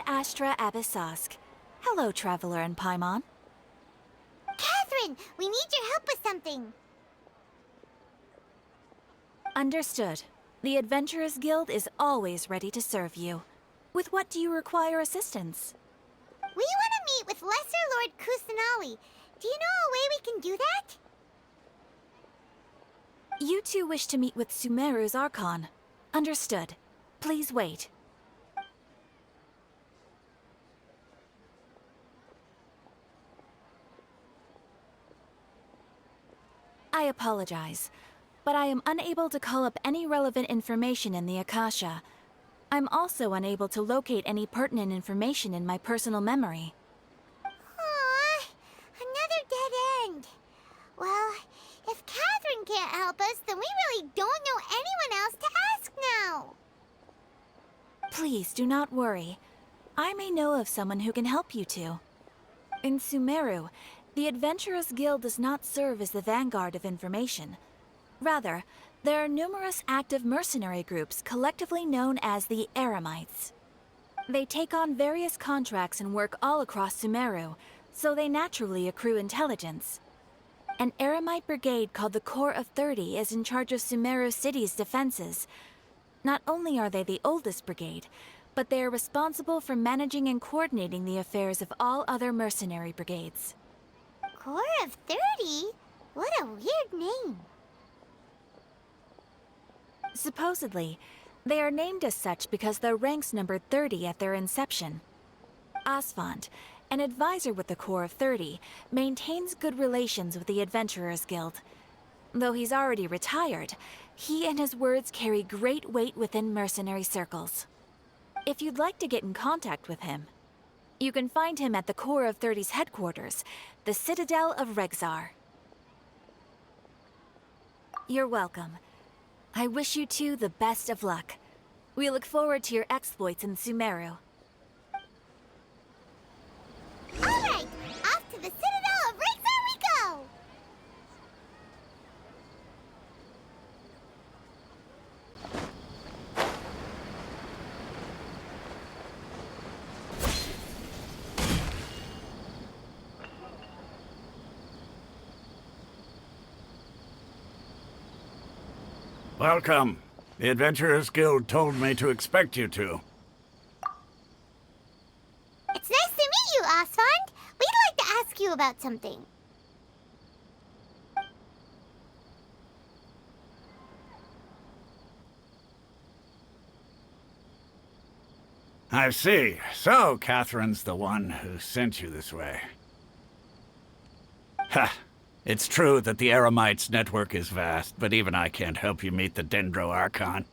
Astra Abyssosk. Hello, Traveler and Paimon. Catherine, we need your help with something. Understood. The Adventurers Guild is always ready to serve you. With what do you require assistance? We want to meet with Lesser Lord Kusanali. Do you know a way we can do that? You two wish to meet with Sumeru's Archon. Understood. Please wait. I apologize, but I am unable to call up any relevant information in the Akasha. I'm also unable to locate any pertinent information in my personal memory. Aww, another dead end. Well, if Catherine can't help us, then we really don't know anyone else to ask now. Please do not worry. I may know of someone who can help you two. In Sumeru, the Adventurers Guild does not serve as the vanguard of information. Rather, there are numerous active mercenary groups collectively known as the Eremites. They take on various contracts and work all across Sumeru, so they naturally accrue intelligence. An Eremite brigade called the Corps of 30 is in charge of Sumeru City's defenses. Not only are they the oldest brigade, but they are responsible for managing and coordinating the affairs of all other mercenary brigades. Corps of 30? What a weird name. Supposedly, they are named as such because their ranks numbered 30 at their inception. Asphalt, an advisor with the Corps of 30, maintains good relations with the Adventurers Guild. Though he's already retired, he and his words carry great weight within mercenary circles. If you'd like to get in contact with him, you can find him at the Corps of 30's headquarters, the Citadel of Regzar. You're welcome. I wish you two the best of luck. We look forward to your exploits in Sumeru. Alright, off to the Citadel of Regzar we go! Welcome. The Adventurers Guild told me to expect you two. It's nice to meet you, Asphalt. We'd like to ask you about something. I see. So, Catherine's the one who sent you this way. Ha! It's true that the Eremites' network is vast, but even I can't help you meet the Dendro Archon.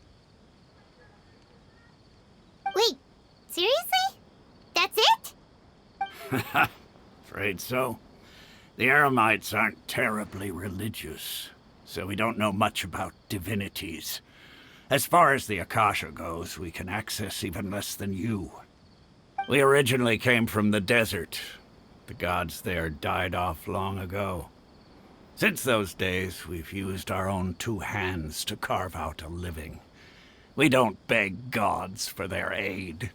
Wait, seriously? That's it? Afraid so. The Eremites aren't terribly religious, so we don't know much about divinities. As far as the Akasha goes, we can access even less than you. We originally came from the desert. The gods there died off long ago. Since those days, we've used our own two hands to carve out a living. We don't beg gods for their aid.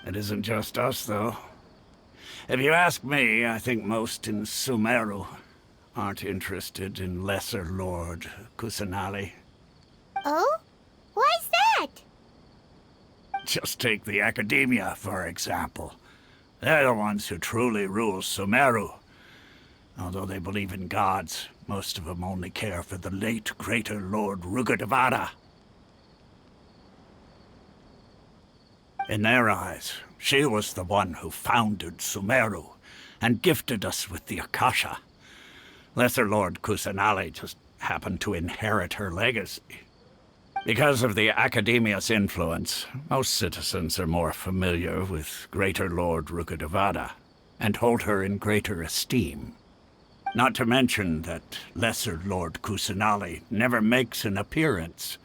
It isn't just us, though. If you ask me, I think most in Sumeru aren't interested in Lesser Lord Kusanali. Oh? Why's that? Just take the Academia, for example. They're the ones who truly rule Sumeru. Although they believe in gods, most of them only care for the late Greater Lord Rugudevada. In their eyes, she was the one who founded Sumeru and gifted us with the Akasha. Lesser Lord Kusanali just happened to inherit her legacy. Because of the Academia's influence, most citizens are more familiar with Greater Lord Rugudevada and hold her in greater esteem. Not to mention that Lesser Lord Kusanali never makes an appearance,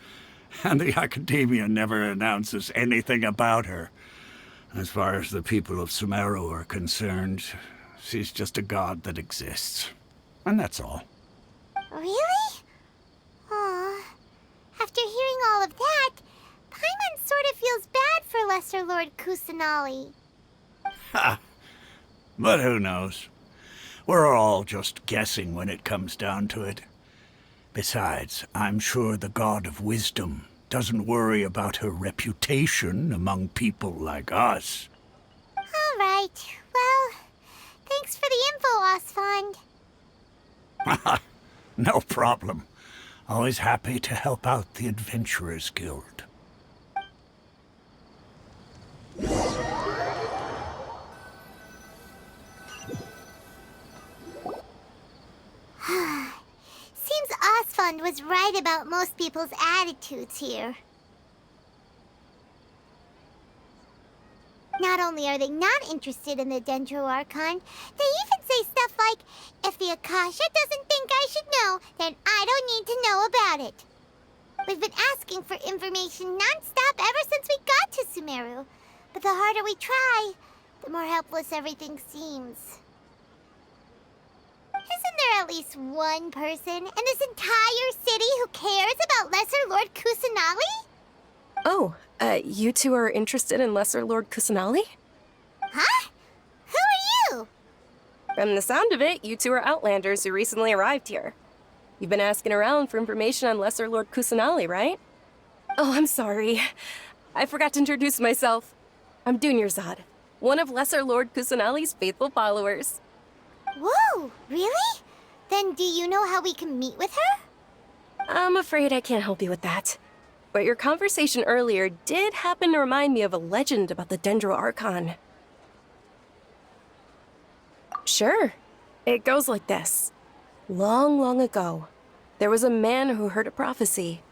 and the Academia never announces anything about her. As far as the people of Sumeru are concerned, she's just a god that exists. And that's all. Really? Aw. After hearing all of that, Paimon sort of feels bad for Lesser Lord Kusanali. But who knows? We're all just guessing when it comes down to it. Besides, I'm sure the God of Wisdom doesn't worry about her reputation among people like us. All right. Well, thanks for the info, Osfond. No problem. Always happy to help out the Adventurers Guild. Seems Osfond was right about most people's attitudes here. Not only are they not interested in the Dendro Archon, they even say stuff like, if the Akasha doesn't think I should know, then I don't need to know about it. We've been asking for information non-stop ever since we got to Sumeru. But the harder we try, the more helpless everything seems. Isn't there at least one person in this entire city who cares about Lesser Lord Kusanali? Oh, you two are interested in Lesser Lord Kusanali? Huh? Who are you? From the sound of it, you two are Outlanders who recently arrived here. You've been asking around for information on Lesser Lord Kusanali, right? Oh, I'm sorry. I forgot to introduce myself. I'm Dunyarzad, one of Lesser Lord Kusanali's faithful followers. Whoa, really? Then do you know how we can meet with her? I'm afraid I can't help you with that. But your conversation earlier did happen to remind me of a legend about the Dendro Archon. Sure. It goes like this. Long, long ago, there was a man who heard a prophecy.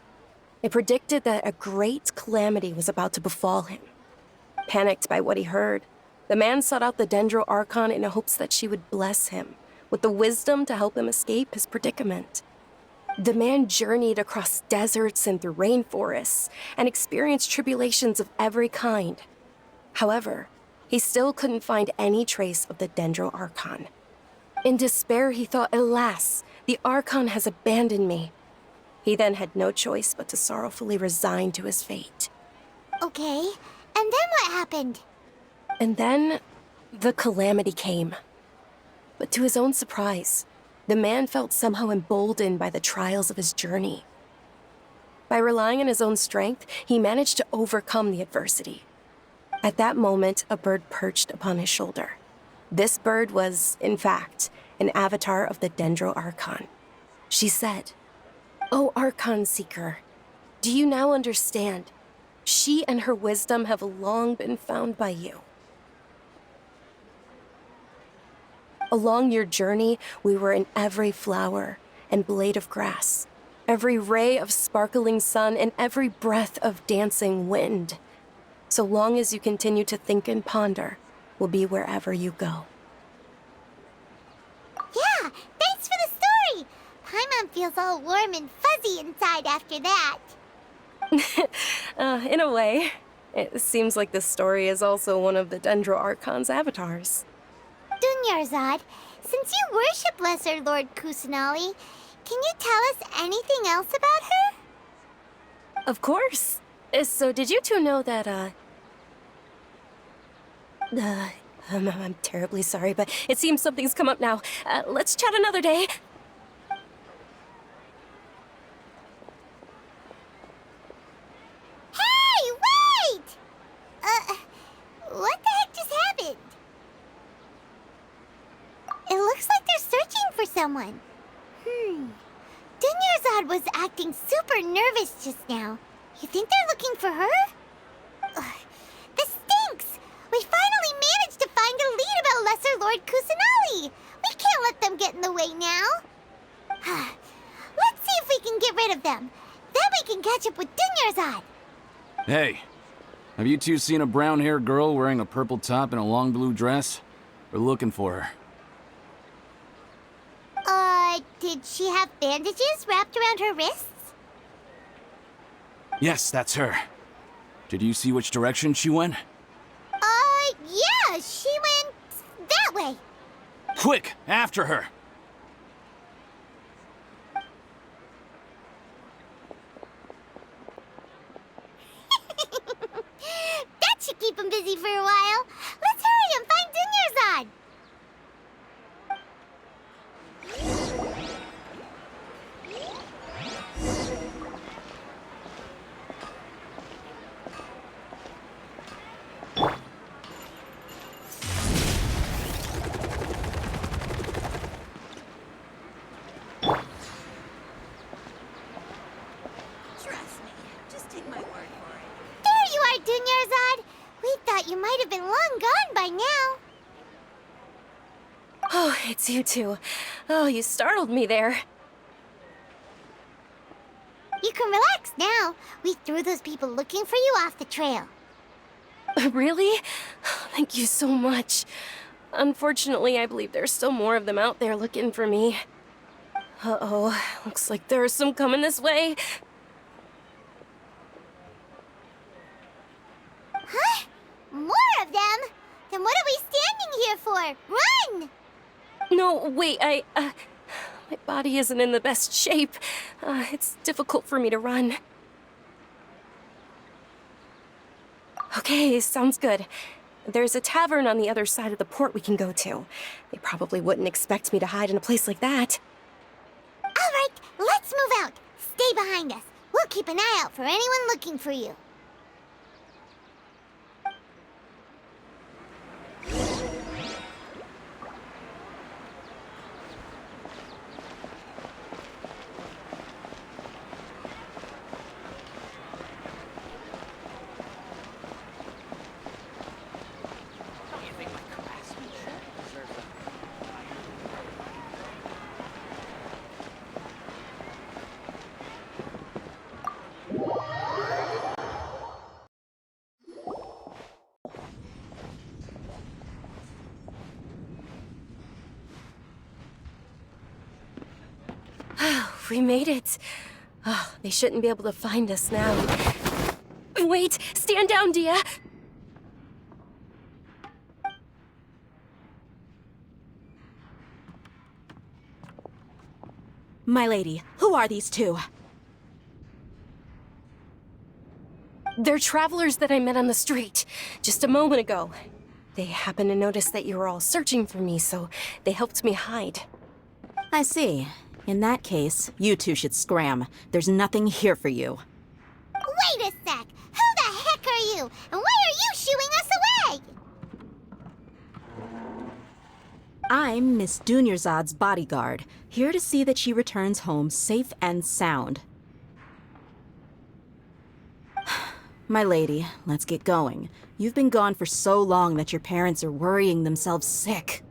It predicted that a great calamity was about to befall him. Panicked by what he heard, the man sought out the Dendro Archon in hopes that she would bless him with the wisdom to help him escape his predicament. The man journeyed across deserts and through rainforests and experienced tribulations of every kind. However, he still couldn't find any trace of the Dendro Archon. In despair, he thought, alas, the Archon has abandoned me. He then had no choice but to sorrowfully resign to his fate. Okay, and then what happened? And then, the calamity came. But to his own surprise, the man felt somehow emboldened by the trials of his journey. By relying on his own strength, he managed to overcome the adversity. At that moment, a bird perched upon his shoulder. This bird was, in fact, an avatar of the Dendro Archon. She said, "O Archon Seeker, do you now understand? She and her wisdom have long been found by you. Along your journey, we were in every flower and blade of grass, every ray of sparkling sun, and every breath of dancing wind. So long as you continue to think and ponder, we'll be wherever you go." Yeah, thanks for the story! Paimon feels all warm and fuzzy inside after that. In a way, it seems like this story is also one of the Dendro Archon's avatars. Dunyarzad, since you worship Lesser Lord Kusanali, can you tell us anything else about her? Of course. So did you two know that, I'm terribly sorry, but it seems something's come up now. Let's chat another day. Hey, wait! What the heck just happened? It looks like they're searching for someone. Dunyarzad was acting super nervous just now. You think they're looking for her? Ugh, this stinks! We finally managed to find a lead about Lesser Lord Kusanali! We can't let them get in the way now. Let's see if we can get rid of them. Then we can catch up with Dunyarzad. Hey, have you two seen a brown-haired girl wearing a purple top and a long blue dress? We're looking for her. Did she have bandages wrapped around her wrists? Yes, that's her. Did you see which direction she went? Yeah, she went that way. Quick, after her! That should keep him busy for a while. Let's hurry and find it's you two. Oh, you startled me there. You can relax now. We threw those people looking for you off the trail. Really? Thank you so much. Unfortunately, I believe there's still more of them out there looking for me. Uh-oh, looks like there's some coming this way. Huh? More of them? Then what are we standing here for? Run! No, wait, my body isn't in the best shape. It's difficult for me to run. Okay, sounds good. There's a tavern on the other side of the port we can go to. They probably wouldn't expect me to hide in a place like that. All right, let's move out. Stay behind us. We'll keep an eye out for anyone looking for you. We made it. Oh, they shouldn't be able to find us now. Wait! Stand down, Dia! My lady, who are these two? They're travelers that I met on the street just a moment ago. They happened to notice that you were all searching for me, so they helped me hide. I see. In that case, you two should scram. There's nothing here for you. Wait a sec! Who the heck are you? And why are you shooing us away? I'm Miss Dunyarzad's bodyguard, here to see that she returns home safe and sound. My lady, let's get going. You've been gone for so long that your parents are worrying themselves sick.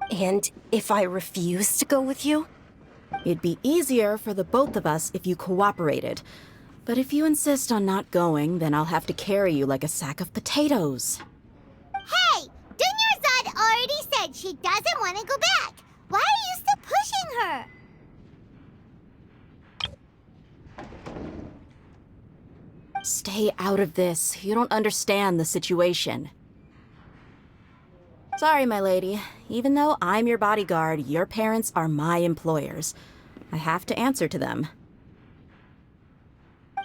And if I refuse to go with you? It'd be easier for the both of us if you cooperated. But if you insist on not going, then I'll have to carry you like a sack of potatoes. Hey! Dunyarzad already said she doesn't want to go back. Why are you still pushing her? Stay out of this. You don't understand the situation. Sorry, my lady. Even though I'm your bodyguard, your parents are my employers. I have to answer to them.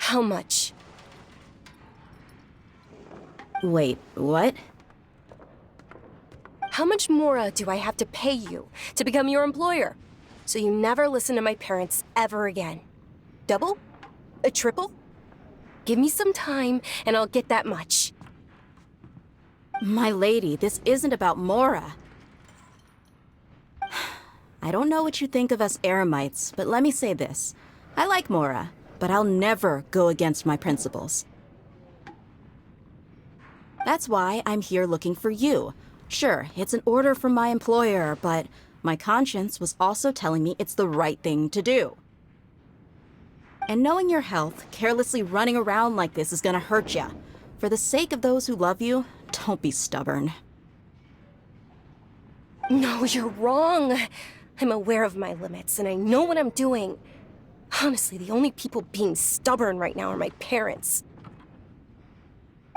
How much? Wait, what? How much more do I have to pay you to become your employer? So you never listen to my parents ever again? Double? A triple? Give me some time and I'll get that much. My lady, this isn't about Mora. I don't know what you think of us Eremites, but let me say this. I like Mora, but I'll never go against my principles. That's why I'm here looking for you. Sure, it's an order from my employer, but my conscience was also telling me it's the right thing to do. And knowing your health, carelessly running around like this is gonna hurt ya. For the sake of those who love you, don't be stubborn. No, you're wrong. I'm aware of my limits and I know what I'm doing. Honestly, the only people being stubborn right now are my parents.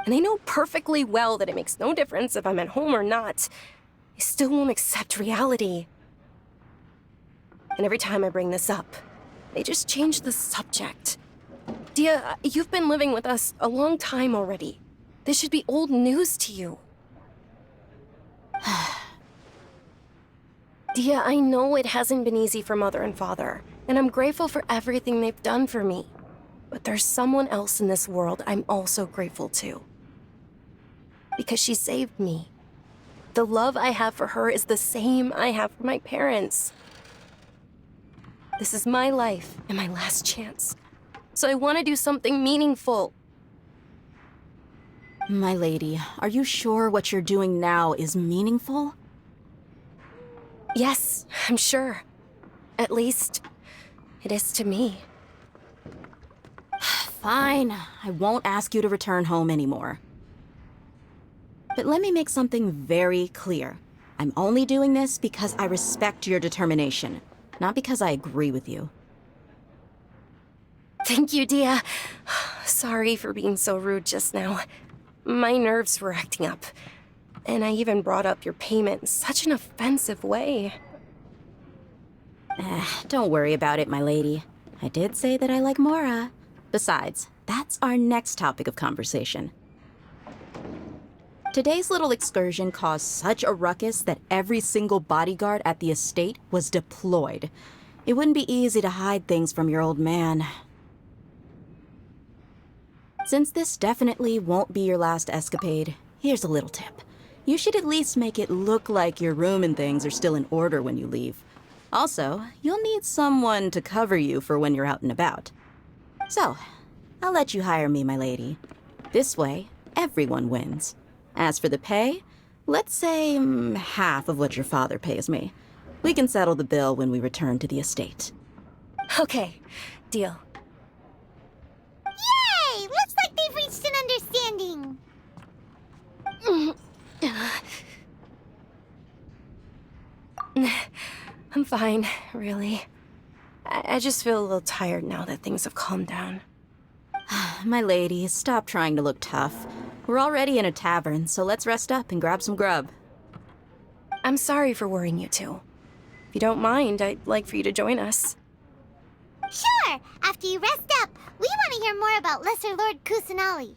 And they know perfectly well that it makes no difference if I'm at home or not. They still won't accept reality. And every time I bring this up, they just change the subject. Dia, you've been living with us a long time already. This should be old news to you. Dia, I know it hasn't been easy for Mother and Father, and I'm grateful for everything they've done for me. But there's someone else in this world I'm also grateful to. Because she saved me. The love I have for her is the same I have for my parents. This is my life and my last chance. So I want to do something meaningful. My lady, are you sure what you're doing now is meaningful? Yes, I'm sure. At least, it is to me. Fine, I won't ask you to return home anymore. But let me make something very clear. I'm only doing this because I respect your determination, not because I agree with you. Thank you, Dia. Sorry for being so rude just now. My nerves were acting up. And I even brought up your payment in such an offensive way. Don't worry about it, my lady. I did say that I like Mora. Besides, that's our next topic of conversation. Today's little excursion caused such a ruckus that every single bodyguard at the estate was deployed. It wouldn't be easy to hide things from your old man. Since this definitely won't be your last escapade, here's a little tip. You should at least make it look like your room and things are still in order when you leave. Also, you'll need someone to cover you for when you're out and about. So, I'll let you hire me, my lady. This way, everyone wins. As for the pay, let's say half of what your father pays me. We can settle the bill when we return to the estate. Okay, deal. Yay! Looks like they've reached an understanding. I'm fine, really. I just feel a little tired now that things have calmed down. My lady, stop trying to look tough. We're already in a tavern, so let's rest up and grab some grub. I'm sorry for worrying you two. If you don't mind, I'd like for you to join us. Sure! After you rest up, we want to hear more about Lesser Lord Kusanali.